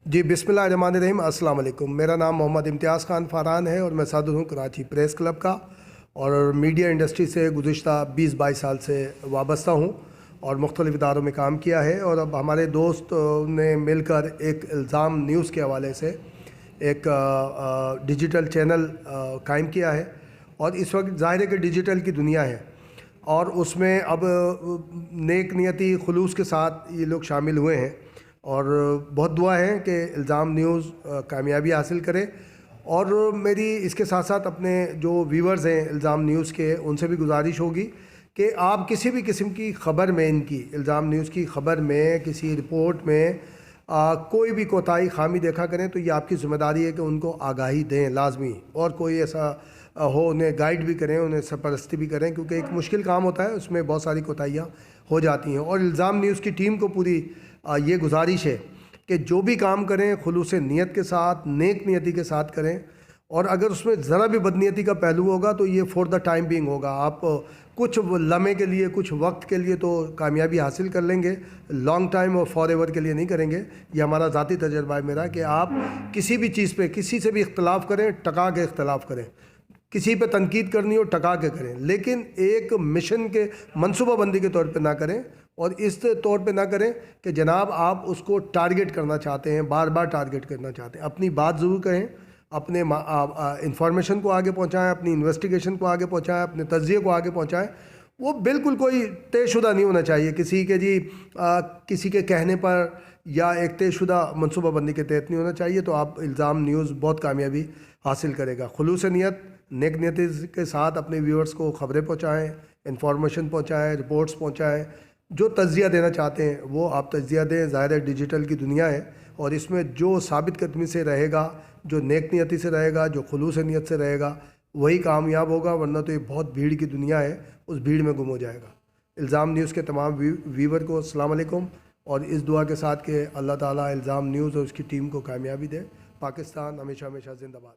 جی बिस्मिल्लाहिर्रहमानिर्रहीम अस्सलाम वालेकुम। मेरा नाम मोहम्मद इम्तियाज़ ख़ान फ़ारान है और मैं सदर हूँ कराची प्रेस क्लब का और मीडिया इंडस्ट्री से गुज़िश्ता 20-22 साल से वाबस्ता हूँ और मुख्तलिफ़ इदारों में काम किया है। और अब हमारे दोस्त ने मिलकर एक इल्ज़ाम न्यूज़ के हवाले से एक डिजिटल चैनल कायम किया है और इस वक्त ज़ाहिर है कि डिजिटल की दुनिया है और उसमें अब नेक नियति खुलूस के साथ ये लोग शामिल हुए हैं और बहुत दुआ है कि इल्ज़ाम न्यूज़ कामयाबी हासिल करे। और मेरी इसके साथ साथ अपने जो व्यूवर्स हैं इल्ज़ाम न्यूज़ के उनसे भी गुजारिश होगी कि आप किसी भी किस्म की ख़बर में इनकी इल्ज़ाम न्यूज़ की ख़बर में किसी रिपोर्ट में कोई भी कोताही खामी देखा करें तो ये आपकी ज़िम्मेदारी है कि उनको आगाही दें लाजमी, और कोई ऐसा हो उन्हें गाइड भी करें, उन्हें सरपरस्ती भी करें, क्योंकि एक मुश्किल काम होता है, उसमें बहुत सारी कोताहियाँ हो जाती हैं। और इल्ज़ाम न्यूज़ की टीम को पूरी ये गुजारिश है कि जो भी काम करें खुलूस नियत के साथ, नेक नियति के साथ करें, और अगर उसमें ज़रा भी बदनीयती का पहलू होगा तो ये फॉर द टाइम बिंग होगा। आप कुछ लम्हे के लिए, कुछ वक्त के लिए तो कामयाबी हासिल कर लेंगे, लॉन्ग टाइम और फॉर एवर के लिए नहीं करेंगे। ये हमारा ज़ाती तजर्बा है मेरा कि आप किसी भी चीज़ पे किसी से भी इख्तलाफ करें, टका के इख्तलाफ करें, किसी पे तनकीद करनी हो टका के करें, लेकिन एक मिशन के मनसूबाबंदी के तौर पे ना करें और इस तौर पे ना करें कि जनाब आप उसको टारगेट करना चाहते हैं, बार बार टारगेट करना चाहते हैं। अपनी बात ज़रूर कहें, अपने इंफॉर्मेशन को आगे पहुंचाएं, अपनी इन्वेस्टिगेशन को आगे पहुंचाएं, अपने तज्ज़िये को आगे पहुंचाएं। वो बिल्कुल कोई तयशुदा नहीं होना चाहिए किसी के किसी के कहने पर या एक तयशुदा मनसूबाबंदी के तहत नहीं होना चाहिए। तो आप इल्ज़ाम न्यूज़ बहुत कामयाबी हासिल करेगा। खुलूस नियत, नेक नियति के साथ अपने व्यूअर्स को ख़बरें पहुँचाएँ, इन्फॉर्मेशन पहुँचाएँ, रिपोर्ट्स पहुँचाएँ, जो तज्ज़िया देना चाहते हैं वो आप तज्ज़िया दें। ज़ाहिर है डिजिटल की दुनिया है और इसमें जो साबित कदमी से रहेगा, जो नेक नियति से रहेगा, जो खुलूस नियत से रहेगा, वही कामयाब होगा, वरना तो ये बहुत भीड़ की दुनिया है, उस भीड़ में गुम हो जाएगा। इल्ज़ाम न्यूज़ के तमाम व्यूवर को अस्सलाम वालेकुम, और इस दुआ के साथ कि अल्लाह ताला इल्ज़ाम न्यूज़ और उसकी टीम को कामयाबी दे। पाकिस्तान हमेशा हमेशा जिंदाबाद।